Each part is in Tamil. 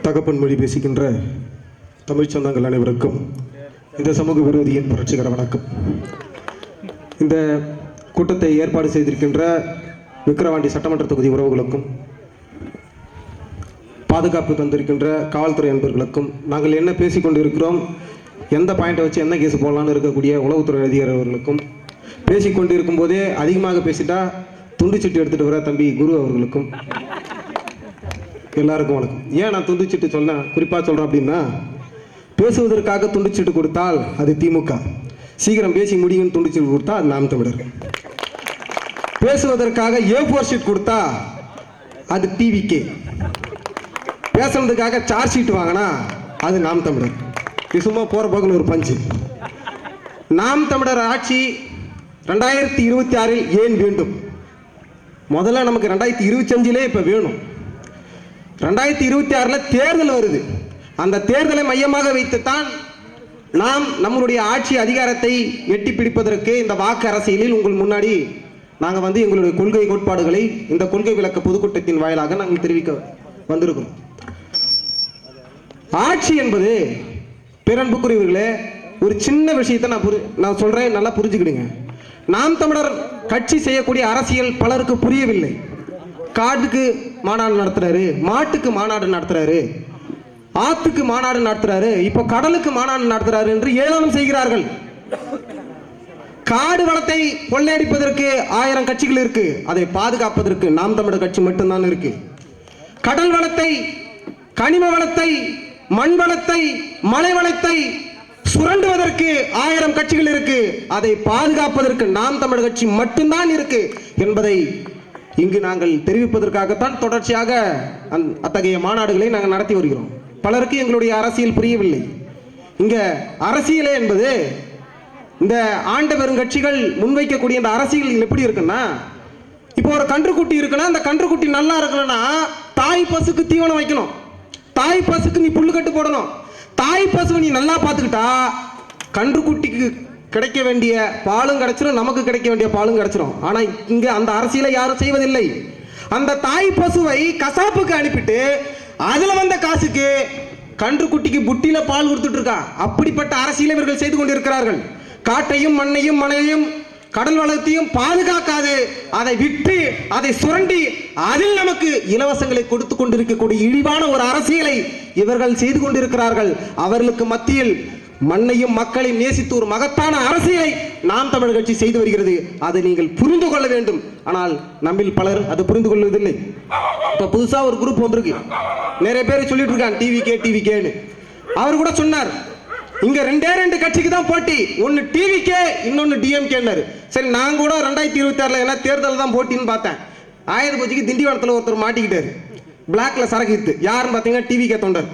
தகப்பன் மொழி பேசுகின்ற தமிழ் சொந்தங்கள் அனைவருக்கும் இந்த சமூக விரோதியின் புரட்சிகர வணக்கம். இந்த கூட்டத்தை ஏற்பாடு செய்திருக்கின்ற விக்கிரவாண்டி சட்டமன்ற தொகுதி உறவுகளுக்கும், பாதுகாப்பு தந்திருக்கின்ற காவல்துறை நண்பர்களுக்கும், நாங்கள் என்ன பேசிக்கொண்டு இருக்கிறோம், எந்த பாயிண்டை வச்சு என்ன கேஸ் போடலான்னு இருக்கக்கூடிய உளவுத்துறை அதிகாரி அவர்களுக்கும், பேசிக்கொண்டு இருக்கும் போதே அதிகமாக பேசிட்டா துண்டு சீட்டு எடுத்துகிட்டு வர தம்பி குரு அவர்களுக்கும் எல்லாருக்கும் வணக்கம். ஏன் நான் துண்டுச்சீட்டு சொன்னேன், குறிப்பாக சொல்கிறேன் அப்படின்னா, பேசுவதற்காக துண்டுச்சீட்டு கொடுத்தால் அது திமுக, சீக்கிரம் பேசி முடியும் துண்டுச்சீட்டு கொடுத்தா அது நாம் தமிழர். பேசுவதற்காக A4 ஷீட் கொடுத்தா அது டிவிகே, பேசுறதுக்காக சார்ஜ் ஷீட் வாங்கினா அது நாம் தமிழர். இது சும்மா போகிற போக்கில் ஒரு பஞ்சு. நாம் தமிழர் ஆட்சி 2026 ஏன் வேண்டும்? முதல்ல நமக்கு 2025 இப்போ வேணும். 2026 தேர்தல் வருது. அந்த தேர்தலை மையமாக வைத்துத்தான் நாம் நம்மளுடைய ஆட்சி அதிகாரத்தை எட்டி பிடிப்பதற்கு இந்த வாக்கு அரசியலில் உங்கள் முன்னாடி நாங்கள் எங்களுடைய கொள்கை கோட்பாடுகளை இந்த கொள்கை விளக்க பொதுக்கூட்டத்தின் வாயிலாக நாங்கள் தெரிவிக்க வந்திருக்கிறோம். ஆட்சி என்பது பேரன்புக்குரியவர்களே, ஒரு சின்ன விஷயத்தை நான் சொல்றேன், நல்லா புரிஞ்சுக்கிடுங்க. நாம் தமிழர் கட்சி செய்யக்கூடிய அரசியல் பலருக்கு புரியவில்லை. காட்டுக்கு மாநாடு நடத்துறாரு, மாட்டுக்கு மாநாடு நடத்துறாரு, ஆத்துக்கு மாநாடு நடத்துறாரு, இப்ப கடலுக்கு மாநாடு நடத்துறாரு என்று ஏளனம் செய்கிறார்கள். காடு வளத்தை கொள்ளையடிப்பதற்கு 1000 கட்சிகள் இருக்கு, அதை பாதுகாப்பதற்கு நாம் தமிழர் கட்சி மட்டும்தான் இருக்கு. கடல் வளத்தை, கனிம வளத்தை, மண் வளத்தை, மலை வளத்தை சுரண்டுவதற்கு 1000 கட்சிகள் இருக்கு, அதை பாதுகாப்பதற்கு நாம் தமிழர் கட்சி மட்டும்தான் இருக்கு என்பதை இங்கு நாங்கள் தெரிவிப்பதற்காகத்தான் தொடர்ச்சியாக அத்தகைய மாநாடுகளை நாங்கள் நடத்தி வருகிறோம். பலருக்கு எங்களுடைய அரசியல் புரியவில்லை. இங்க அரசியலே என்பது இந்த ஆண்ட பெரும் கட்சிகள் முன்வைக்கக்கூடிய இந்த அரசியல் எப்படி இருக்குன்னா, இப்போ ஒரு கன்றுக்குட்டி இருக்குன்னா, அந்த கன்றுக்குட்டி நல்லா இருக்கணும்னா தாய் பசுக்கு தீவனம் வைக்கணும், தாய் பசுக்கு நீ புல்லுக்கட்டு போடணும். தாய் பசுவை நீ நல்லா பார்த்துக்கிட்டா கன்றுக்குட்டிக்கு கிடைக்க வேண்டிய பாலும் கிடைச்சிடும், நமக்கு கிடைக்க வேண்டிய பாலும் கிடைச்சிடும். ஆனா இங்க அந்த அரசியலை யாரும் செய்வதில்லை. அந்த தாய் பசுவை கசாப்புக்கு அனுப்பிட்டு அதுல வந்த காசுக்கு கன்றுக்குட்டிக்கு புட்டியில பால் கொடுத்துட்டு இருக்கா. அப்படிப்பட்ட அரசியலை இவர்கள் செய்து கொண்டிருக்கிறார்கள். காட்டையும் மண்ணையும் மலையையும் கடல் வளத்தையும் பாதுகாக்காது அதை விற்று அதை சுரண்டி அதில் நமக்கு இலவசங்களை கொடுத்து கொண்டிருக்கக்கூடிய இழிவான ஒரு அரசியலை இவர்கள் செய்து கொண்டிருக்கிறார்கள். அவர்களுக்கு மத்தியில் மண்ணையும் மக்களையும் நேசித்து ஒரு மகத்தான அரசியலை நாம் தமிழர் கட்சி செய்து வருகிறது. அதை நீங்கள் புரிந்து கொள்ள வேண்டும். ஆனால் நம்மில் பலர் அதை புரிந்து கொள்வதில்லை. இப்ப புதுசா ஒரு குரூப் வந்திருக்கு, நிறைய பேர் சொல்லிட்டு இருக்காங்க டிவிகேன்னு. அவர் கூட சொன்னார், இங்க 2 கட்சிக்கு தான் போட்டி, ஒன்னு டிவிகே இன்னொன்னு டிஎம்கேன்னாரு. சரி, நான் கூட 2026 என்ன தேர்தல் தான் போட்டின்னு பார்த்தேன். ஆயுதபூஜைக்கு திண்டிவனத்தில் ஒருத்தர் மாட்டிக்கிட்டாரு, பிளாக்ல சரக்கு வித்து. யாருன்னு பார்த்தீங்கன்னா டிவிகே தொண்டர்.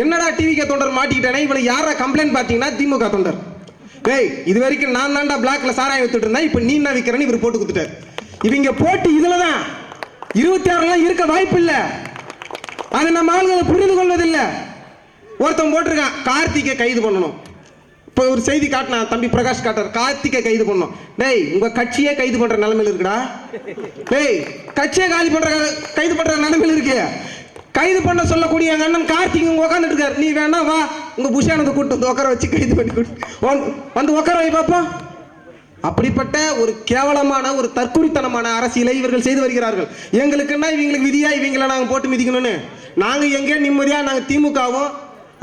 என்னடா டிவிகே தொண்டர் மாட்டிக்கிட்டானே, இவனுக்கு யாரா கம்ப்ளைண்ட் பார்த்தீங்கன்னா திமுக தொண்டர். டேய், இது வரைக்கும் நான் தான்டா பிளாக்ல சாராயம் வித்துட்டு இருந்தேன், இப்ப நீ என்ன விற்கிறேன்னு இவர் போட்டு கொடுத்துட்டாரு. இவங்க போட்டி இதுலதான் 26 இருக்க வாய்ப்பு இல்லை. அதை நம்ம ஆளுங்களை புரிந்து கொள்வதில்லை. ஒருத்தன் போட்டிருக்கான், கார்த்திகை கைது பண்ணணும். இப்போ ஒரு செய்தி காட்டினா தம்பி பிரகாஷ் காட்டர், கார்த்திகை கைது பண்ணணும். டேய், உங்க கட்சியே கைது பண்ற நிலைமையில் இருக்குடா. டேய், கட்சியை கைது பண்ற நிலைமையில் இருக்கு. கைது பண்ண சொல்லக்கூடிய எங்க அண்ணன் கார்த்திக் இங்க உட்காந்துட்டு இருக்காரு. நீ வேணா வா, உங்க புஷானத்தை கூட்டு வந்து உட்கார வச்சு கைது பண்ணி வந்து உட்கார வை பாப்போம். அப்படிப்பட்ட ஒரு கேவலமான ஒரு தற்குறித்தனமான அரசியலை இவர்கள் செய்து வருகிறார்கள். எங்களுக்குன்னா இவங்களுக்கு விதியா இவங்களை நாங்க போட்டு மிதிக்கணும்னு நாங்க எங்கே நிம்மதியா நாங்க திமுகவும்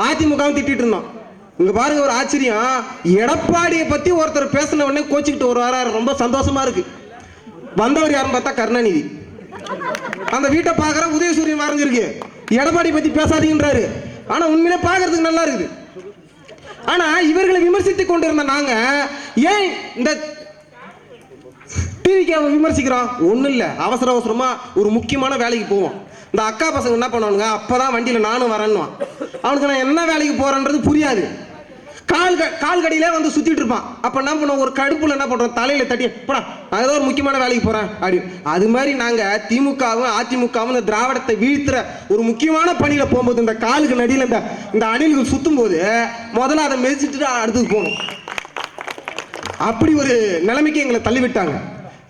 அதிமுகவும் திட்டிட்டு இருந்தோம். இங்க பாருங்க, ஒரு ஆச்சரியம், எடப்பாடியை பத்தி ஒருத்தர் பேசின உடனே கோச்சிக்கிட்டு ஒரு வாரம் ரொம்ப சந்தோஷமா இருக்கு. வந்தவர் யாருன்னு பார்த்தா கருணாநிதி. அந்த வீட்டை பார்க்குற உதயசூரியன் மறைஞ்சிருக்கு, எடப்பாடி பத்தி பேசாதீங்கன்றாரு. ஆனா உண்மையிலே பார்க்கறதுக்கு நல்லா இருக்குது. ஆனா இவர்களை விமர்சித்துக் கொண்டிருந்த நாங்க ஏன் இந்த டிவிக்கு விமர்சிக்கிறோம்? ஒன்றும் இல்லை, அவசரமா ஒரு முக்கியமான வேலைக்கு போவோம். இந்த அக்கா பசங்க என்ன பண்ணுவானுங்க, அப்பதான் வண்டியில் நானும் வரேன்னு. அவனுக்கு நான் என்ன வேலைக்கு போறேன்றது புரியாது. கால் கடியிலே வந்து சுத்திட்டு இருப்பான். அப்ப என்ன பண்ணுவோம், ஒரு கடுப்புல என்ன பண்றோம், தலையில தட்டி போடா நான் ஏதோ ஒரு முக்கியமான வேலைக்கு போறேன் அப்படி. அது மாதிரி நாங்க திமுகவும் அதிமுகவும் இந்த திராவிடத்தை வீழ்த்துற ஒரு முக்கியமான பணியில போகும்போது இந்த காலுக்கு நடியில இந்த அணில்கள் சுத்தும் போது முதல்ல அதை மெதிச்சுட்டு அடுத்தது போகணும். அப்படி ஒரு நிலைமைக்கு எங்களை தள்ளிவிட்டாங்க.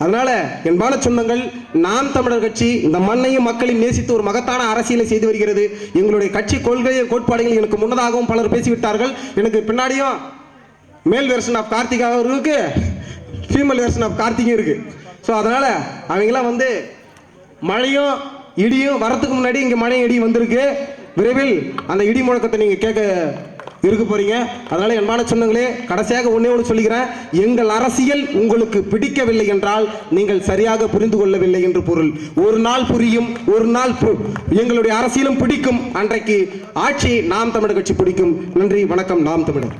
அதனால என்பான சொந்தங்கள், நாம் தமிழர் கட்சி இந்த மண்ணையும் மக்களையும் நேசித்து ஒரு மகத்தான அரசியலை செய்து வருகிறது. எங்களுடைய கட்சி கொள்கை கோட்பாடுகள் எனக்கு முன்னதாகவும் பலர் பேசிவிட்டார்கள். எனக்கு பின்னாடியும் மேல் வெர்ஷன் ஆஃப் கார்த்திகா இருக்கு, ஃபீமேல் வெர்ஷன் ஆஃப் கார்த்திகும் இருக்கு. ஸோ அதனால அவங்களாம் மழையும் இடியும் வரத்துக்கு முன்னாடி இங்கே மழையும் இடியும் வந்திருக்கு. விரைவில் அந்த இடி முழக்கத்தை நீங்கள் கேட்க இருக்க போறீங்க. அதனால என்பான சொந்தங்களே, கடைசியாக ஒன்னே ஒன்று சொல்லுகிறேன். எங்கள் அரசியல் உங்களுக்கு பிடிக்கவில்லை என்றால் நீங்கள் சரியாக புரிந்து கொள்ளவில்லை என்று பொருள். ஒரு நாள் புரியும், ஒரு நாள் எங்களுடைய அரசியலும் பிடிக்கும். அன்றைக்கு ஆட்சி நாம் தமிழர் கட்சி பிடிக்கும். நன்றி, வணக்கம். நாம் தமிழர்.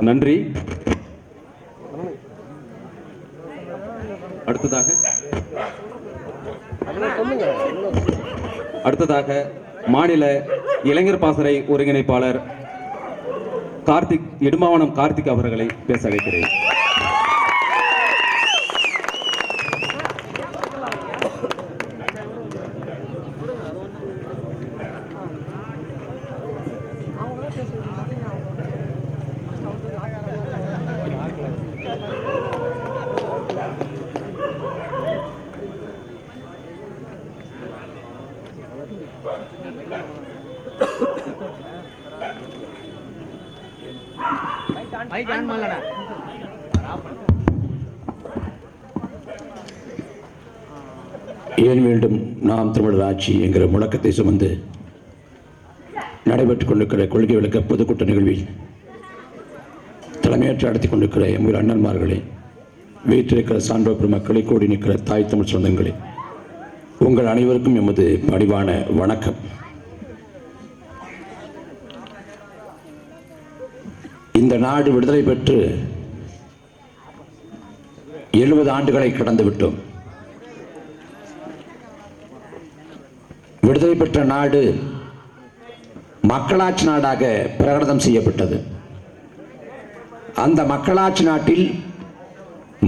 நன்றி. அடுத்ததாக மாநில இளைஞர் பாசறை ஒருங்கிணைப்பாளர் கார்த்திக், இடும்பாவனம் கார்த்திக் அவர்களை பேச அழைக்கிறேன். ஏன் வேண்டும் நாம் தமிழர் ஆட்சி என்கிற முழக்கத்தை சுமந்து நடைபெற்றுக் கொண்டிருக்கிற கொள்கை விளக்க பொதுக்கூட்ட நிகழ்வில் தலைமையேற்று நடத்திக் கொண்டிருக்கிற எங்கள் அண்ணன்மார்களே, வீட்டிருக்கிற சான்றோர் பெருமக்களை, கூடி நிற்கிற தாய் தமிழ் சொந்தங்களே, உங்கள் அனைவருக்கும் எமது பணிவான வணக்கம். இந்த நாடு விடுதலை பெற்று 70 ஆண்டுகளை கடந்து விட்டோம். விடுதலை பெற்ற நாடு மக்களாட்சி நாடாக பிரகடனம் செய்யப்பட்டது. அந்த மக்களாட்சி நாட்டில்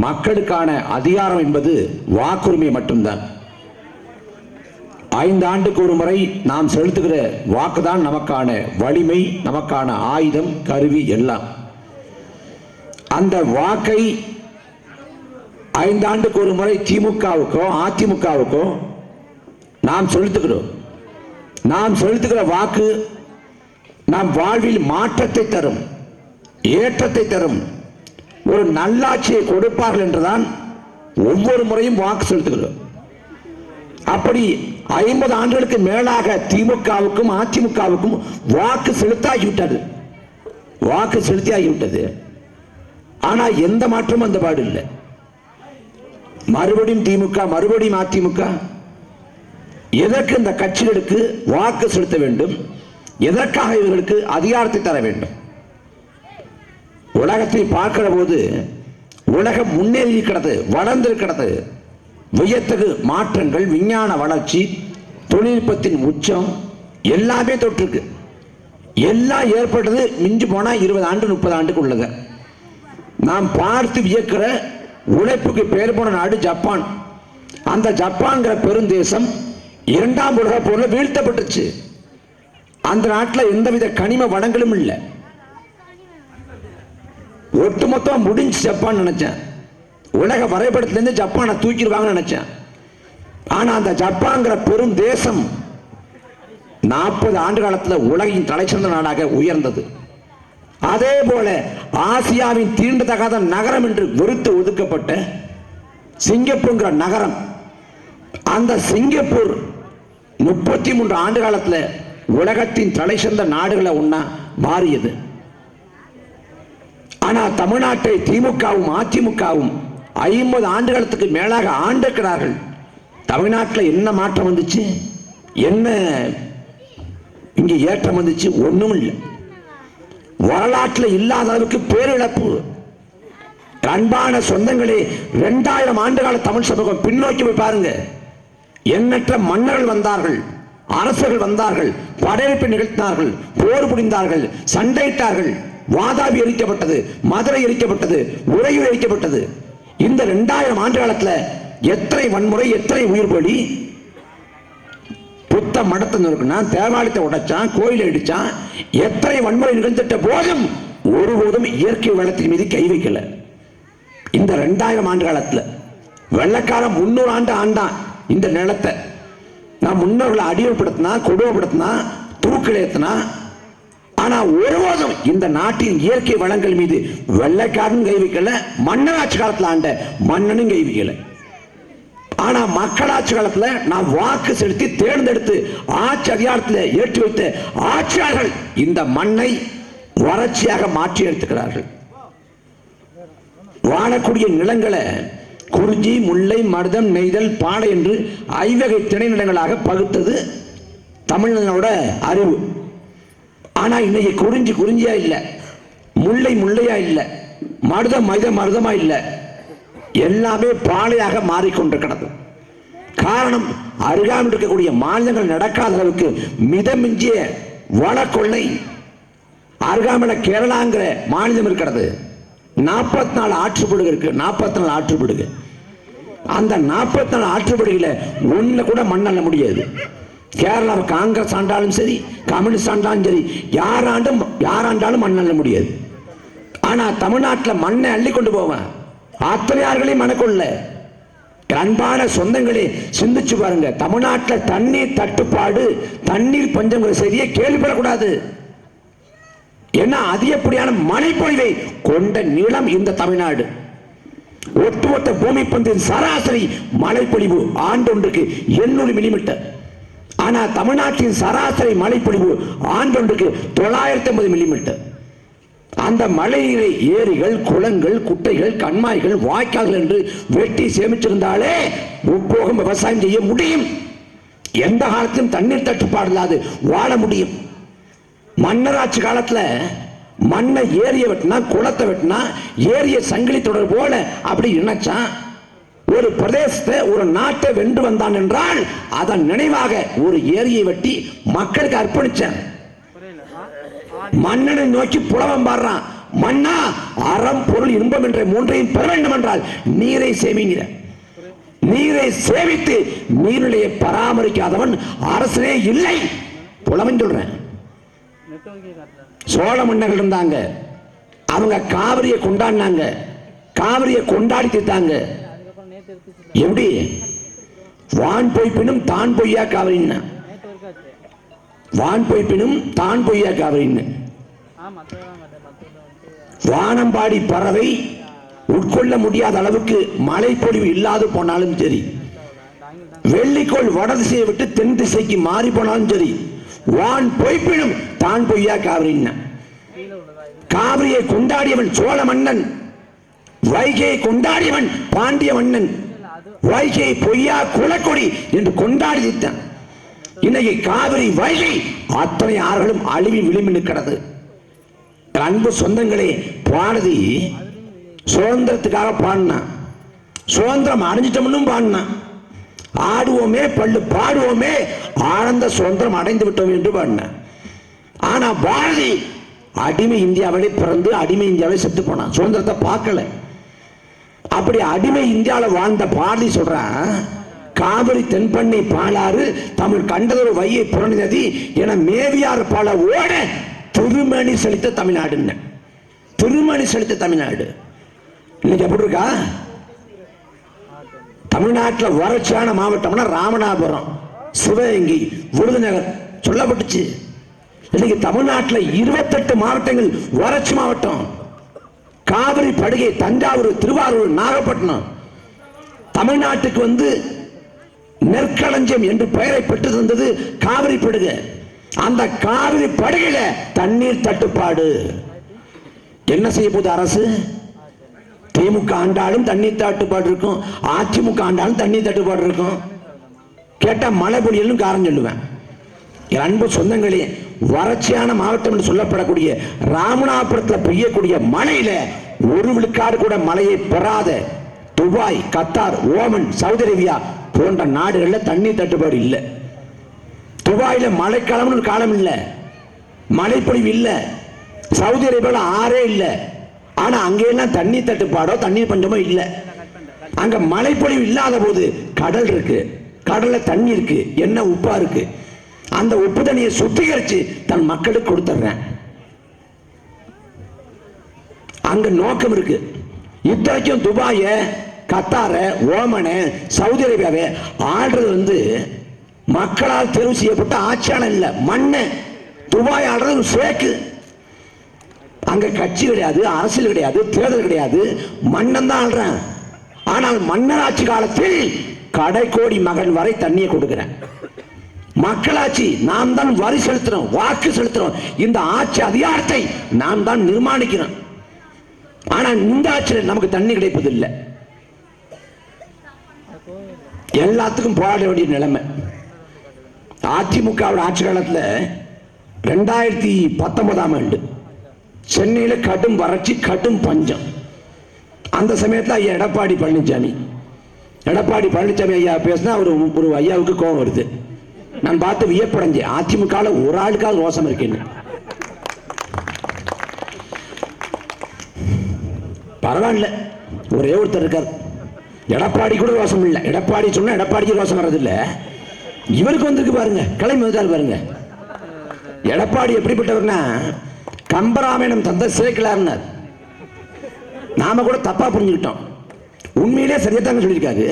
மக்களுக்கான அதிகாரம் என்பது வாக்குரிமை மட்டும்தான். 5 ஆண்டுக்கு ஒரு முறை நாம் செலுத்துகிற வாக்குதான் நமக்கான வலிமை, நமக்கான ஆயுதம், கருவி எல்லாம். அந்த வாக்கை 5 ஆண்டுக்கு ஒரு முறை திமுகவுக்கோ அதிமுகவுக்கோ நாம் செலுத்துகிறோம். நாம் செலுத்துகிற வாக்கு நாம் வாழ்வில் மாற்றத்தை தரும், ஏற்றத்தை தரும், ஒரு நல்லாட்சியை கொடுப்பார்கள் என்றுதான் ஒவ்வொரு முறையும் வாக்கு செலுத்துகிறோம். அப்படி 50 ஆண்டுகளுக்கு மேலாக திமுகவுக்கும் அதிமுகவுக்கும் வாக்கு செலுத்தாகிவிட்டது, வாக்கு செலுத்தியாகிவிட்டது. ஆனா எந்த மாற்றமும் அந்த பாடு இல்லை. மறுபடியும் திமுக, மறுபடியும் அதிமுக. எதற்கு இந்த கட்சிகளுக்கு வாக்கு செலுத்த வேண்டும்? எதற்காக இவர்களுக்கு அதிகாரத்தை தர வேண்டும்? உலகத்தை பார்க்கிற போது உலகம் முன்னேறி இருக்கிறது, வளர்ந்திருக்கிறது. வியத்தகு மாற்றங்கள், விஞ்ஞான வளர்ச்சி, தொழில்நுட்பத்தின் உச்சம் எல்லாமே தொற்றுக்கு. எல்லாம் ஏற்பட்டது மிஞ்சி போனா 20 ஆண்டு 30 ஆண்டுக்கு உள்ளது. நாம் பார்த்து வியக்கிற உழைப்புக்கு பெயர் போன நாடு ஜப்பான். அந்த ஜப்பான்கிற பெருந்தேசம் 2ஆம் உலக போர்ல வீழ்த்தப்பட்டுச்சு. அந்த நாட்டில் எந்தவித கனிம வளங்களும் இல்லை. ஒட்டுமொத்தம் முடிஞ்சு ஜப்பான் நினைச்சேன். உலக வரைபடத்திலிருந்து ஜப்பானை தூக்கிடுவாங்கன்னு நினைச்சேன். ஆனா அந்த ஜப்பான்கிற பெரும் தேசம் 40 ஆண்டு காலத்தில் உலகின் தலைசிறந்த நாடாக உயர்ந்தது. அதே போல ஆசியாவின் தீண்டத்தகாத நகரம் என்று வெறுத்து ஒதுக்கப்பட்ட சிங்கப்பூர்ங்கிற நகரம், அந்த சிங்கப்பூர் 33 ஆண்டு காலத்தில் உலகத்தின் தலைசிறந்த நாடுகளை ஒன்னா மாறியது. ஆனா தமிழ்நாட்டை திமுகவும் அதிமுகவும் 50 ஆண்டு காலத்துக்கு மேலாக ஆண்டிருக்கிறார்கள். தமிழ்நாட்டில் என்ன மாற்றம் வந்துச்சு? என்ன இங்கே ஏற்றம் வந்துச்சு? ஒண்ணும் இல்லை. வரலாற்றில் இல்லாத அளவுக்கு பேரிழப்பு. அன்பான சொந்தங்களே, 2000 ஆண்டு கால தமிழ் சமூகம் பின்னோக்கி போய் பாருங்க. எண்ணற்ற மன்னர்கள் வந்தார்கள், அரசர்கள் வந்தார்கள், படையெடுப்பை நிகழ்த்தினார்கள், போர் புரிந்தார்கள், சண்டையிட்டார்கள். வாதாபி எரிக்கப்பட்டது, மதுரை எரிக்கப்பட்டது, உறையூர் எரிக்கப்பட்டது. இந்த 2000 ஆண்டு காலத்தில் எத்தனை வன்முறை, எத்தனை உயிர் பலி. புத்த புத்த மடத்தை நொறுக்கினான், தேவாலயத்தை உடைச்சான், கோயிலை அடிச்சான், எத்தனை வன்முறை நிகழ்ந்துட்ட போதும் ஒருபோதும் இயற்கை வளத்தின் மீது கை வைக்கல. இந்த 2000 ஆண்டு காலத்துல வெள்ளக்காரன் 300 ஆண்டு ஆண்டான் இந்த நிலத்தை. நான் முன்னோர்களை அடிமைப்படுத்தினா, கொடுமைப்படுத்தினா, தூக்கிலேத்தினா, ஆனா ஒருபோதும் இந்த நாட்டின் இயற்கை வளங்கள் மீது வெள்ளைக்காரன் கை வைக்கல, மன்னராட்சி காலத்துல ஆண்ட மன்னனும் கை வைக்கல. ஆனா மக்களாட்சி காலத்துல நான் வாக்கு செலுத்தி தேர்ந்தெடுத்து ஆட்சி அதிகாரத்தில் ஏற்றி வைத்த ஆட்சியாளர்கள் இந்த மண்ணை வறட்சியாக மாற்றி எடுத்துக்கிறார்கள். வாழக்கூடிய நிலங்களை குறிஞ்சி, முல்லை, மருதம், நெய்தல், பாலை என்று 5 வகை திணை நிலங்களாக பகுத்தது தமிழனோட அறிவு. ஆனா இன்னைக்கு குறிஞ்சி குறிஞ்சியா இல்ல, முல்லை முல்லையா இல்ல, மருதம் மருதமா இல்ல, எல்லாமே பாலையாக மாறிக்கொண்டிருக்கிறது. காரணம், அருகாமல் இருக்கக்கூடிய மாநிலங்கள் நடக்காத அளவுக்கு மிதமிஞ்சிய வள கொள்ளை. அருகாமல கேரளாங்கிற மாநிலம் இருக்கிறது, 44 ஆற்றுப்படுகை இருக்கு, 44 ஆற்றுப்படுகை. அந்த 44 ஆற்றுப்படுகையில ஒண்ணு கூட மண்ணல்ல முடியாது. கேரளாவை காங்கிரஸ் ஆண்டாலும் சரி, கம்யூனிஸ்ட் ஆண்டாலும் சரி, யாராண்டாலும் மண்ணல்ல முடியாது. ஆனா தமிழ்நாட்டில் மண்ணை அள்ளி கொண்டு போவேன், அத்தனையார்களையும் மனக்கொள்ள. அன்பான சொந்தங்களே, சிந்திச்சு பாருங்க. தமிழ்நாட்டில் தண்ணீர் தட்டுப்பாடு, தண்ணீர் பஞ்சம் சரியா கேள்விப்படக்கூடாது. ஏன்னா அதிகப்படியான மழைப்பொழிவை கொண்ட நிலம் இந்த தமிழ்நாடு. ஒட்டுமொத்த பூமி பந்தின் சராசரி மழைப்பொழிவு ஆண்டொன்றுக்கு 800 மில்லிமீட்டர். ஆனா தமிழ்நாட்டின் சராசரி மழைப்பொழிவு ஆண்டொன்றுக்கு 950 மில்லிமீட்டர். அந்த மழைநீரை ஏரிகள், குளங்கள், குட்டைகள், கண்மாய்கள், வாய்க்கால்கள் என்று வெட்டி சேமிச்சிருந்தாலே முப்போகம் விவசாயம் செய்ய முடியும். எந்த காலத்திலும் தண்ணீர் தட்டுப்பாடு இல்லாது வாழ முடியும். மன்னராட்சி காலத்துல மண்ணை ஏரிய வெட்டினா, குளத்தை வெட்டினா, ஏரிய சங்கிலி தொடர் போல அப்படி இணைச்சான். ஒரு பிரதேசத்தை, ஒரு நாட்டை வென்று வந்தான் என்றால் அதன் நினைவாக ஒரு ஏரியை வெட்டி மக்களுக்கு அர்ப்பணிச்சான். மன்னனை நோக்கி புலவம் பாடுறான், மன்னா அறம் பொருள் இன்பம் என்ற 3ஐயும் பெற வேண்டும் என்றால் நீரை சேமிங்கிற. நீரை சேமித்து நீர்நிலையை பராமரிக்காதவன் அரசனே இல்லை. புலவன் சொல்றேன். சோழ மன்னர்கள் இருந்தாங்க, அவங்க காவிரியை கொண்டாடினாங்க, காவிரியை கொண்டாடி தீர்த்தாங்க. எப்படி? வான் பொய்ப்பினும் தான் பொய்யா காவிரின்னு, வான் பொய்ப்பினும் தான் பொய்யா காவிரின்னு. வானம்பாடி பறவை உட்கொள்ள முடியாத அளவுக்கு மழை பொழிவு இல்லாது போனாலும் சரி, வெள்ளிக்கோள் வட திசையை விட்டு தென் திசைக்கு மாறி போனாலும் சரி, வான் பொய்ப்பினும் தான் பொய்யா காவிரின்னு. காவிரியை கொண்டாடியவன் சோழ மன்னன், வைகையை கொண்டாடியவன் பாண்டிய மன்னன். வைகையை பொய்யா குலக்கொடி என்று கொண்டாடி தீர்த்தான். இன்னைக்கு காவிரி, வைகை அத்தனை ஆறுகளும் அழிவி விளிம்பி நிற்கிறது. அன்பு சொந்தங்களே, பாரதி சுதந்திரத்துக்காக பாடினான், சுதந்திரம் அடைஞ்சிட்டோம்னு பாடினான். ஆடுவோமே பள்ளு பாடுவோமே ஆனந்த சுதந்திரம் அடைந்து விட்டோம் என்று பாடினான். ஆனா பாரதி அடிமை இந்தியாவிலே பிறந்து அடிமை இந்தியாவிலே செத்து போனான், சுதந்திரத்தை பார்க்கல. அப்படி அடிமை இந்தியாவில் வாழ்ந்த பாரதி சொல்றான், காவிரி தென்பண்ணை பாலாறு தமிழ் கண்டதொரு வையை புரணி நதி என மேவியார் பல ஓட திருமணி செலுத்த தமிழ்நாடு. திருமணி செலுத்த தமிழ்நாடு இன்னைக்கு எப்படி இருக்கா? தமிழ்நாட்டில் வறட்சியான மாவட்டம்னா ராமநாதபுரம், சிவகங்கை, விருதுநகர் சொல்லப்பட்டுச்சு. இன்னைக்கு தமிழ்நாட்டில் 28 மாவட்டங்கள் வறட்சி மாவட்டம். காவிரி படுகை தஞ்சாவூர், திருவாரூர், நாகப்பட்டினம் தமிழ்நாட்டுக்கு நெற்களஞ்சியம் என்று பெயரை பெற்று தந்தது காவிரி படுகை. அந்த காவிரி படுகையில தண்ணீர் தட்டுப்பாடு. என்ன செய்ய போகுது அரசு? திமுக ஆண்டாலும் தண்ணீர் தட்டுப்பாடு இருக்கும், அதிமுக ஆண்டாலும் தண்ணீர் தட்டுப்பாடு இருக்கும். கேட்டா மழை பொழியலும் காரணம் சொல்லுவேன். அன்பு சொந்தங்களே, வறட்சியான மாவட்டம் என்று சொல்லப்படக்கூடிய ராமநாதபுரத்தில் பெய்யக்கூடிய மழையில 1 விழுக்காடு கூட மழையை பெறாத Dubai, Qatar, Oman, Saudi Arabia போன்ற நாடுகளில் தண்ணீர் தட்டுப்பாடு இல்லை. துபாயில மழைக்காலம் ஒரு காலம் இல்லை, மழைப்பொழிவு இல்லை. சவுதி அரேபியாவில் ஆறே இல்லை. ஆனா அங்கெல்லாம் தண்ணீர் தட்டுப்பாடோ தண்ணீர் பஞ்சமோ இல்லை. அங்க மழைப்பொழிவு இல்லாத போது கடல் இருக்கு, கடல்ல தண்ணி இருக்கு, என்ன உப்பா இருக்கு. அந்த உப்பு தண்ணியை சுத்திகரிச்சு தன் மக்களுக்கு கொடுத்துறேன். அங்க நோக்கம் இருக்கு. இத்தனைக்கும் துபாய, கத்தார, ஓமன, சவுதி அரேபியாவை ஆடுறது மக்களால் தெரிவு செய்யப்பட்ட ஆட்சியாளர் இல்ல, மண்ணு. துபாய் ஆடுறது ஃபேக்கு. அங்க கட்சி கிடையாது, அரசியல் கிடையாது, தேர்தல் கிடையாது, மன்னன் தான் ஆடுறேன். ஆனால் மன்னர் ஆட்சி காலத்தில் கடைக்கோடி மகன் வரை தண்ணியை கொடுக்கிறேன். மக்களாட்சி, நாம் தான் வரி செலுத்துறோம், வாக்கு செலுத்துறோம், இந்த ஆட்சி அதிகாரத்தை நாம் தான் நிர்மாணிக்கிறோம். ஆனா இந்த ஆட்சியில் நமக்கு தண்ணி கிடைப்பதில்லை. எல்லாத்துக்கும் போராட வேண்டிய நிலைமை. அதிமுக ஆட்சி காலத்தில் 2019ஆம் ஆண்டு சென்னையில கடும் வறட்சி, கடும் பஞ்சம். அந்த சமயத்தில் ஐயா எடப்பாடி பழனிசாமி ஐயா பேசினா ஒரு ஐயாவுக்கு கோபம் வருது. நான் பார்த்து வியப்படைஞ்சேன், அதிமுக ஒரு ஆளுக்காவது ரோசம் இருக்கேன்னு. பரவாயில்ல, ஒரே ஒருத்தர் இருக்கார், எடப்பாடி கூட ரோசம் இல்லை. எடப்பாடி சொன்னா எடப்பாடிக்கு ரோசம் வர்றதில்லை, இவருக்கு வந்திருக்கு பாருங்க, கிளம்பி வந்தார் பாருங்க. எடப்பாடி எப்படிப்பட்டவர்னா கம்பராமாயணம் தந்த சேக்கலார்னார். நாம கூட தப்பா புரிஞ்சுக்கிட்டோம், உண்மையிலே சரியாத்தாங்க சொல்லியிருக்காரு.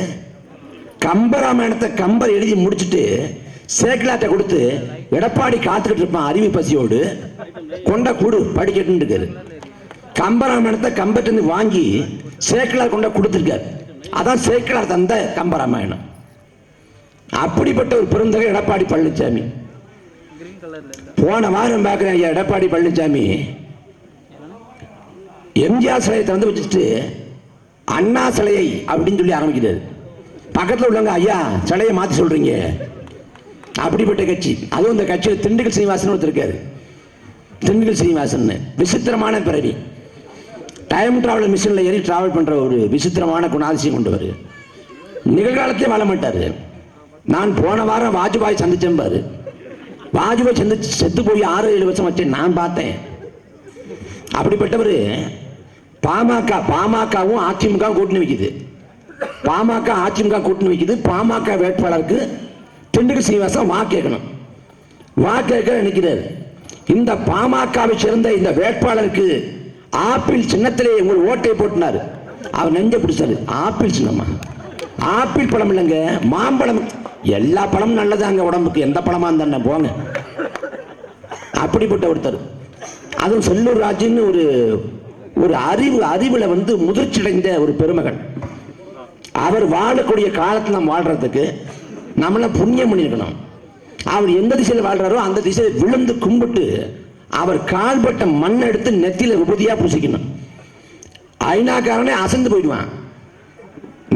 கம்பராமாயணத்தை கம்பர் எழுதி முடிச்சுட்டு சேக்கலாட்ட கொடுத்து எடப்பாடி காத்துக்கிட்டு இருப்பான் அறிவு பசியோடு, கொண்ட கூடு படிக்கட்டு இருக்காரு. கம்பராமாயணத்தை கம்பட்டு வாங்கி சேக்கலார் கொண்ட கொடுத்திருக்காரு. அதான் சேக்கலார் தந்த கம்பராமாயணம். அப்படிப்பட்ட ஒரு பெருந்தகை எடப்பாடி பழனிசாமி. போன வாரம் பார்க்கிறேன் ஐயா எடப்பாடி பழனிசாமி எம்ஜிஆர் சிலையை திறந்து வச்சுட்டு அண்ணா சிலையை அப்படின்னு சொல்லி ஆரம்பிக்கிறாரு. பக்கத்தில் உள்ளவங்க ஐயா சிலையை மாற்றி சொல்றீங்க. அப்படிப்பட்ட கட்சி. அதுவும் இந்த கட்சியில் திண்டுக்கல் சீனிவாசன் ஒருத்தர் இருக்காரு. திண்டுக்கல் சீனிவாசன் விசித்திரமான பிறவி. டைம் டிராவல் மிஷினில் ஏறி டிராவல் பண்ற ஒரு விசித்திரமான குணாதிசயம் கொண்டவர். நிகழ்காலத்திலே வாழ மாட்டாரு. நான் போன வாரம் வாஜ்பாய் சந்திச்சேன் பாரு. வாஜ்பாய் சந்திச்சு செத்து போய் 6-7 வருஷம் வச்சேன், நான் பார்த்தேன். அப்படிப்பட்டவர் பாமகவும் அதிமுக கூட்டணி வைக்குது. பாமக அதிமுக கூட்டணி வைக்குது. பாமக வேட்பாளருக்கு திண்டுக்கல் சீனிவாசன் வாக்கு கேட்கணும். வாக்கு கேட்க நினைக்கிறார். இந்த பாமகவை சேர்ந்த இந்த வேட்பாளருக்கு ஆப்பிள் சின்னத்திலே உங்கள் ஓட்டை போட்டினார். அவர் நெஞ்ச பிடிச்சாரு. ஆப்பிள் சின்னமா? ஆப்பிள் பழம் இல்லைங்க, மாம்பழம். எல்லா பழமும் நல்லதாங்க உடம்புக்கு, எந்த பழமா இருந்தா போங்க. அப்படிப்பட்ட ஒருத்தர். அதுவும் செல்லூர் ராஜுன்னு ஒரு அறிவுல முதிர்ச்சியடைந்த ஒரு பெருமகன். அவர் வாழக்கூடிய காலத்தில் நாம் வாழ்றதுக்கு நம்மள புண்ணியம் பண்ணியிருக்கணும். அவர் எந்த திசையில் வாழ்றாரோ அந்த திசையில் விழுந்து கும்பிட்டு அவர் கால்பட்ட மண் எடுத்து நெத்தியில விபூதியா பூசிக்கணும். ஐநாக்காரனே அசந்து போயிடுவான்.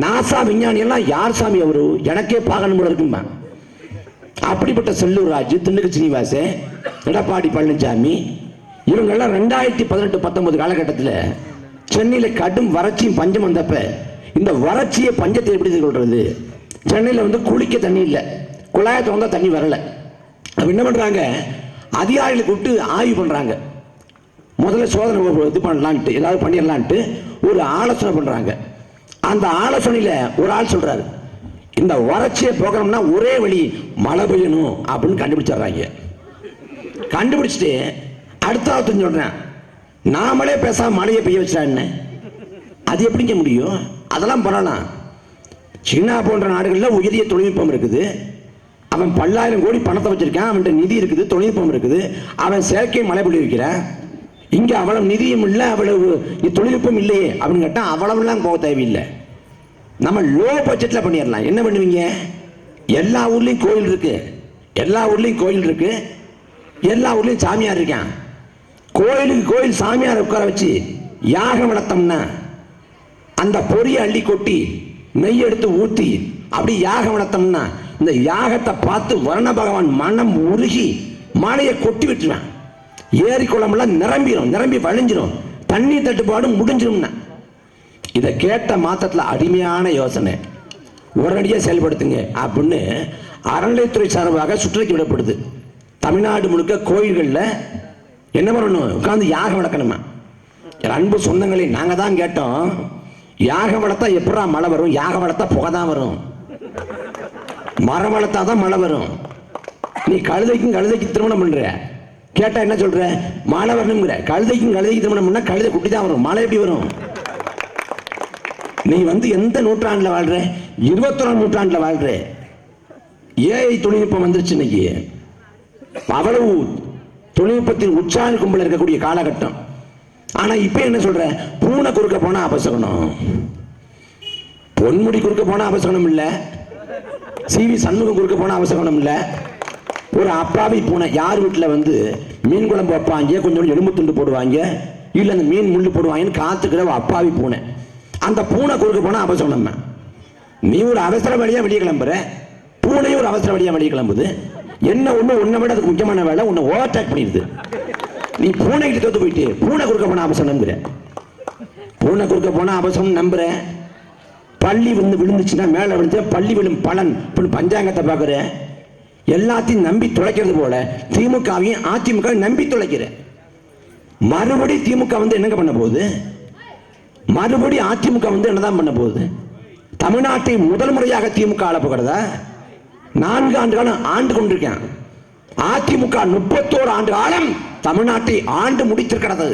நாசா விஞ்ஞானி எல்லாம் யார் சாமி அவரு, எனக்கே பார்க்கணும் போல இருக்குமா. அப்படிப்பட்ட செல்லூர் ராஜு, திண்டுக்கல் சீனிவாசன், எடப்பாடி பழனிசாமி இவங்கெல்லாம் 2018-19 காலகட்டத்தில் சென்னையில கடும் வறட்சியும் பஞ்சம் வந்தப்ப இந்த வறட்சியை பஞ்சத்தை எப்படி எதிர்கொள்றது? சென்னையில குளிக்க தண்ணி இல்லை, குழாயத்தை வந்தா தண்ணி வரல. அப்ப என்ன பண்றாங்க, அதிகாரிகளை கூப்பிட்டு ஆய்வு பண்றாங்க. முதல்ல சோதனை இது பண்ணலான்ட்டு, ஏதாவது பண்ணிடலான்ட்டு ஒரு ஆலோசனை பண்றாங்க. அந்த ஆலோசனையில ஒரு ஆள் சொல்றாரு, இந்த வறட்சியை போகணும்னா ஒரே வழி மழை பெய்யணும் அப்படின்னு கண்டுபிடிச்சிடுறாங்க. கண்டுபிடிச்சிட்டு அடுத்த சொல்றேன், நாமளே பேசாம மழையை பெய்ய வச்சான்னு. அது எப்படிங்க முடியும்? அதெல்லாம் பண்ணலாம். சீனா போன்ற நாடுகளில் உயரிய தொழில்நுட்பம் இருக்குது. அவன் 10,000 கோடி பணத்தை வச்சிருக்கான், அவன்கிட்ட நிதி இருக்குது, தொழில்நுட்பம் இருக்குது. அவன் செயற்கை மழை பொழிய வைக்கிறான். இங்க அவ்வளவு நிதியும் இல்லை, அவ்வளவு தொழில்நுட்பம் இல்லையே அப்படின்னு கேட்டா அவ்வளவுலாம் போக தேவையில்லை. நம்ம லோ பட்ஜெட்ல பண்ணிடலாம். என்ன பண்ணுவீங்க? எல்லா ஊர்லயும் கோயில் இருக்கு, எல்லா ஊர்லயும் சாமியார் இருக்கான். கோயிலுக்கு கோயில் சாமியார் உட்கார வச்சு யாகம் நடத்தம்னா அந்த பொரியை அள்ளி கொட்டி நெய் எடுத்து ஊத்தி அப்படி யாகம் நடத்தம்னா இந்த யாகத்தை பார்த்து வர்ண பகவான் மனம் உருகி மழையை கொட்டி விட்டுருவான். ஏரி குளம்லாம் நிரம்பி வழிஞ்சிரும், தண்ணி தட்டுப்பாடு முடிஞ்சிரும்னா. இதை கேட்ட மாத்திரத்தில் அடிமையான யோசனை உடனடியாக செயல்படுத்துங்க அப்படின்னு அறநிலையத்துறை சார்பாக சுற்றுலா விடப்படுது. தமிழ்நாடு முழுக்க கோயில்களில் என்ன பண்ணணும், உட்காந்து யாகம் வளர்க்கணுமா. அன்பு சொந்தங்களை நாங்கள் தான் கேட்டோம், யாகம் வளர்த்தா எப்படா மழை வரும்? யாகம் வளர்த்தா புகை தான் வரும். மரம் வளர்த்தா தான் மழை வரும். நீ கழுதைக்கு திருமணம் பண்ற, கேட்டா என்ன சொல்ற? மாலை வரணுங்கிற. கழுதைக்கு திருமணம் பண்ணா கழுதை குட்டி தான் வரும், மாலை எப்படி வரும்? நீ எந்த நூற்றாண்டுல வாழ்ற? 21ஆம் நூற்றாண்டுல வாழ்ற. ஏஐ தொழில்நுட்பம் வந்துருச்சு இன்னைக்கு. அவ்வளவு தொழில்நுட்பத்தின் உச்சாணி கும்பல இருக்கக்கூடிய காலகட்டம். ஆனா இப்ப என்ன சொல்ற? பூனை குறுக்க போனா அபசகனம், பொன்முடி குறுக்க போனா அபசகனம் இல்ல, சிவி சண்முகம் குறுக்க போனா அபசகனம் இல்ல. ஒரு அப்பாவி பூனை யார் வீட்டுல மீன் குழம்பு வைப்பாங்க, கொஞ்சம் எலும்பு துண்டு போடுவாங்க, இல்ல அந்த மீன் முள்ளு போடுவாங்கன்னு காத்துக்கிற அப்பாவி பூனை, அந்த பூனை குறுக்க போனா அபசகனம். நீ ஒரு அவசர வழியா வெளியே கிளம்புற, பூனையும் ஒரு அவசர வழியா வெளியே கிளம்புது. என்ன ஒண்ணு உன்னை விட அதுக்கு முக்கியமான வேலை, உன்னை ஓவர்டேக் பண்ணிடுது. நீ பூனை கிட்ட தோத்து போயிட்டு பூனை குறுக்க போனா அபசம் நம்புற, பூனை குறுக்க போனா அபசம் நம்புற. பள்ளி விழுந்துச்சுன்னா மேல விழுந்து பள்ளி விழும் பலன் பஞ்சாங்கத்தை பாக்குற. எல்லாத்தையும் நம்பி துளைக்கிறது போல திமுகவையும் அதிமுக நம்பி துளைக்கிற. மறுபடி திமுக என்னங்க பண்ண போகுது? மறுபடி அதிமுக என்னதான் பண்ண போகுது? தமிழ்நாட்டை முதல் முறையாக திமுக ஆள போகிறதா? 4 ஆண்டு காலம் ஆண்டு கொண்டிருக்கேன். அதிமுக 31 ஆண்டு காலம் தமிழ்நாட்டை ஆண்டு முடித்திருக்கிறது.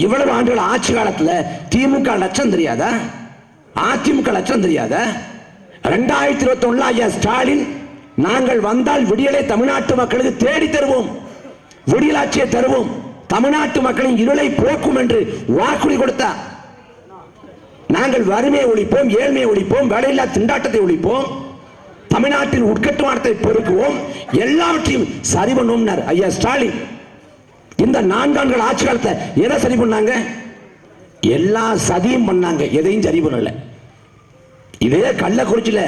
இவ்வளவு ஆண்டுகள் ஆட்சி காலத்துல திமுக லட்சம் தெரியாதா? அதிமுக லட்சம் தெரியாதா? 2021 ஐயா ஸ்டாலின், நாங்கள் வந்தால் விடியலை தமிழ்நாட்டு மக்களுக்கு தேடி தருவோம், விடியலாட்சியை தருவோம், தமிழ்நாட்டு மக்களின் இருளை போக்கும் என்று வாக்குறுதி கொடுத்தார். நாங்கள் வறுமையை ஒழிப்போம், ஏழ்மையை ஒழிப்போம், வேலையில்லா திண்டாட்டத்தை ஒழிப்போம், தமிழ்நாட்டில் உட்கட்டுமானத்தை பெருக்குவோம், எல்லாவற்றையும் சரி பண்ணுவோம் ஐயா ஸ்டாலின். இந்த 4 ஆண்டுகள் ஆட்சி காலத்தை எதை சரி பண்ணாங்க? எல்லா சதியும் பண்ணாங்க, எதையும் சரி பண்ணல. இதே கள்ளக்குறிச்சியில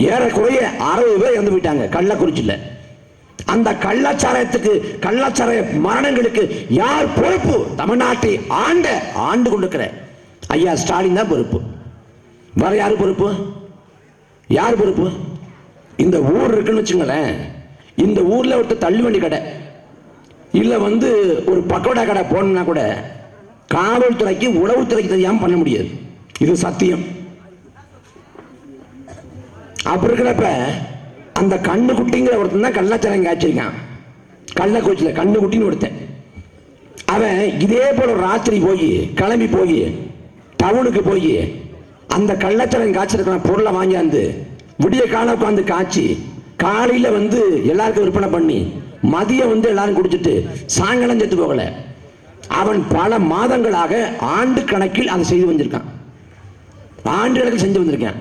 ஏறக்குறைய 60 பேர் இறந்து போயிட்டாங்க. கள்ளக்குறிச்சியில அந்த கள்ளச்சாராய மரணங்களுக்கு யார் பொறுப்பு? தமிழ்நாட்டை ஆண்டு கொண்டிருக்கிற ஐயா ஸ்டாலின் தான் பொறுப்பு. வேற யாரு பொறுப்பு? யார் பொறுப்பு? இந்த ஊர் இருக்குன்னு வச்சுங்களேன், இந்த ஊர்ல ஒருத்தர் தள்ளுவண்டி கடை இல்ல ஒரு பக்கோடா கடை போனா கூட காவல்துறைக்கு உளவுத்துறைக்கு தெரியாம பண்ண முடியாது. இது சத்தியம். அப்படி இருக்கிறப்ப அந்த கண்ணுக்குட்டிங்கிற ஒருத்தன் தான் கள்ளச்சாராயம் காய்ச்சிருக்கான். கள்ளக்குறிச்சியில கண்ணுக்குட்டின்னு ஒருத்தன். அவன் இதே போல ராத்திரி கிளம்பி போய் டவுனுக்கு போய் அந்த கள்ளச்சாராயம் காய்ச்சிருக்கான பொருளை வாங்கியாந்து விடிய காலம் உட்காந்து காய்ச்சி காலையில எல்லாருக்கும் விற்பனை பண்ணி மதியம் எல்லாரும் குடிச்சிட்டு சாயங்காலம் செத்து போகல. அவன் பல மாதங்களாக ஆண்டு கணக்கில் அதை செய்து வந்திருக்கான். ஆண்டு கணக்கில் செஞ்சு வந்திருக்கான்.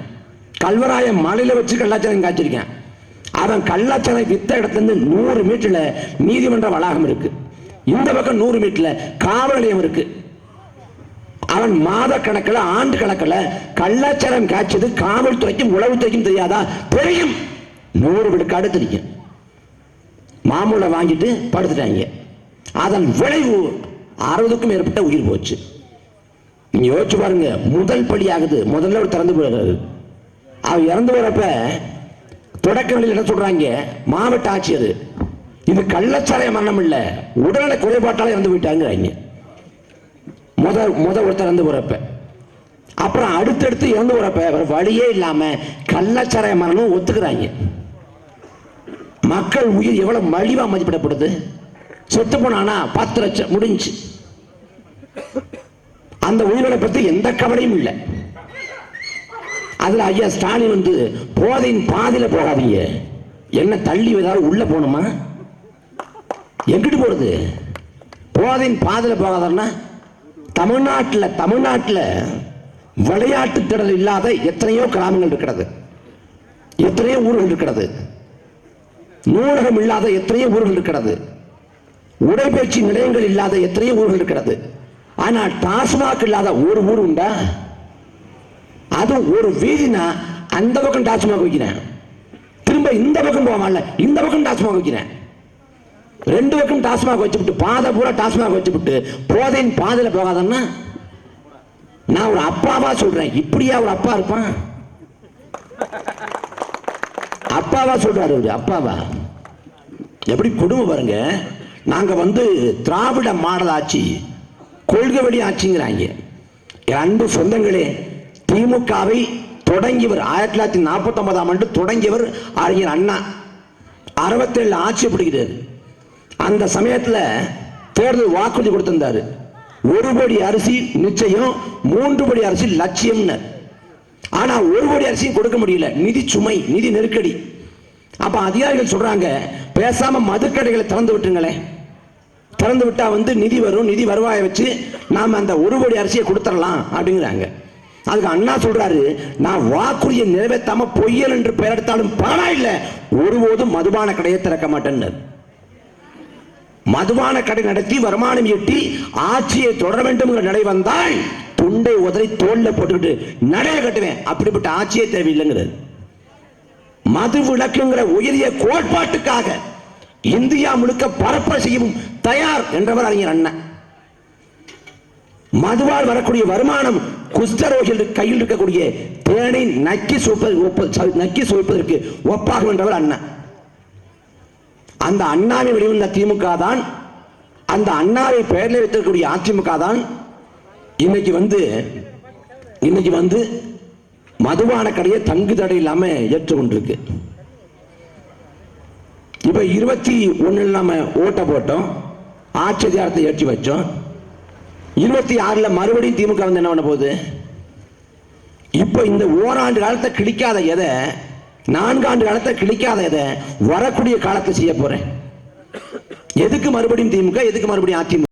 கல்வராய மலையில வச்சு கள்ளச்சாராயம் காய்ச்சிருக்கான். அவன் கள்ளச்சாராயம் வித்த இடத்துல 100 மீட்டர்ல நீதிமன்ற வளாகம் இருக்கு, இந்த பக்கம் 100 மீட்டர்ல காவல் நிலையம் இருக்கு. அவன் மாத கணக்கில் ஆண்டு கணக்கில் கள்ளச்சாராயம் காய்ச்சது காவல்துறைக்கும் உளவுத்துறைக்கும் தெரியாதா? தெரியும். 100 விழுக்காடு தெரியும். மாமூலை வாங்கிட்டு படுத்துட்டாங்க. அதன் விளைவு 60க்கும் மேற்பட்ட உயிர் போச்சு. நீங்க யோசிச்சு பாருங்க. முதல் படி ஆகுது. முதல்ல ஒரு திறந்து போயிடுறாரு. அவர் இறந்து போறப்ப தொடக்க நிலையில் என்ன சொல்றாங்க? மாவட்ட ஆட்சியர், இது கள்ளச்சாராய மரணம் இல்ல, உடல்நல குறைபாட்டால இறந்து போயிட்டாங்க. முத ஒருத்தர் இறந்து போறப்ப, அப்புறம் அடுத்தடுத்து இறந்து போறப்ப வேற வழியே இல்லாம கள்ளச்சாராய மரணம் ஒத்துக்கிறாங்க. மக்கள் உயிர் எவ்வளவு மலிவா மதிப்பிடப்படுது. சொத்து போனானா 10 லட்சம் முடிஞ்சு. அந்த உயிர்களை பத்தி எந்த கவலையும் இல்லை. அதுல ஐயா ஸ்டாலின் போதையின் பாதியில போகாதீங்க, என்ன தள்ளி ஏதாவது உள்ள போகணுமா? எங்கிட்டு போறது? போதையின் பாதியில போகாதன்னா தமிழ்நாட்டில் விளையாட்டு திடல் இல்லாத எத்தனையோ கிராமங்கள் இருக்கிறது, எத்தனையோ ஊர்கள் இருக்கிறது, நூலகம் இல்லாத எத்தனையோ ஊர்கள் இருக்கிறது, உடைப்பயிற்சி நிலையங்கள் இல்லாத எத்தனையோ ஊர்கள் இருக்கிறது. ஆனால் டாஸ்மாக் இல்லாத ஒரு ஊர் உண்டா? அது ஒரு வீதினா அந்த பக்கம் டாஸ்மாக் வைக்கிறேன், திரும்ப இந்த பக்கம் போவான்ல இந்த பக்கம் டாஸ்மாக் வைக்கிறேன். 2 பக்கம் டாஸ்மாக் வச்சுவிட்டு பாதை பூரா டாஸ்மாக் வச்சுவிட்டு போதையின் பாதையில போகாதன்னா நான் ஒரு அப்பாவா சொல்றேன். இப்படியா ஒரு அப்பா இருப்பான்? அப்பாவா சொல்றாரு. அப்பாவா? எப்படி கொடுமை பாருங்க. நாங்க திராவிட மாடல் ஆட்சி, கொள்கை வழி ஆட்சிங்கிறாங்க. அன்பு சொந்தங்களே, திமுகவை தொடங்கியவர் 1949ஆம் ஆண்டு தொடங்கியவர் அறிஞர் அண்ணா. 67 ஆட்சி பிடிக்கிறார். அந்த சமயத்துல தேர்தல் வாக்குறுதி கொடுத்திருந்தாரு. 1 கோடி அரிசி நிச்சயம், 3 கோடி அரிசி லட்சியம்னு. ஆனா 1 கோடி அரிசியும் கொடுக்க முடியல, நிதி சுமை, நிதி நெருக்கடி. அப்ப அதிகாரிகள் சொல்றாங்க, பேசாம மதுக்கடைகளை திறந்து விட்டுங்களேன், திறந்து விட்டா நிதி வரும், நிதி வருவாயை வச்சு நாம அந்த 1 கோடி அரிசியை கொடுத்துடலாம் அப்படிங்கிறாங்க. அதுக்கு அண்ணா சொல்றாரு, நான் வாக்குறுதியை நிறைவேற்றாம பொய்யல் என்று பெயர் எடுத்தாலும் பரவாயில்லை, ஒருபோதும் மதுபான கடையை திறக்க மாட்டேன்னு. மதுபான கடை நடத்தி வருமானம் ஈட்டி ஆட்சியை தொடர வேண்டும் நடை வந்தால் துண்டை உதறி தோல்ல போட்டுக்கிட்டு நடைய கட்டுவேன், அப்படிப்பட்ட ஆட்சியே தேவையில்லைங்கிறது. மது விலக்குங்கிற உயரிய கோட்பாட்டுக்காக இந்தியா முழுக்க பரப்புரை செய்யவும் தயார் என்றவர் அறிஞர் அண்ணா. மதுவால் வரக்கூடிய வருமானம் குஷ்டரோகிகள் கையில் இருக்கக்கூடிய தேனை நக்கி சுவைப்பதற்கு ஒப்பாகும் என்றவர் அண்ணா. அந்த அண்ணாவை வெளிவந்த திமுக தான், அந்த அண்ணாவை பெயரில் வைத்திருக்கக்கூடிய அதிமுக தான் இன்னைக்கு மதுபான கடையை தங்கு தடை இல்லாம ஏற்றுக்கொண்டிருக்கு. இப்ப 21 நம்ம ஓட்ட போட்டோம், ஆட்சி அதிகாரத்தை ஏற்றி வச்சோம். 26 மறுபடியும் திமுக என்ன பண்ண போகுது? இப்ப இந்த ஓராண்டு காலத்தை கிழிக்காத எதை, 4 ஆண்டு காலத்தை கிழிக்காத எதை வரக்கூடிய காலத்தை செய்ய போறேன். எதுக்கு மறுபடியும் திமுக, எதுக்கு மறுபடியும் அதிமுக?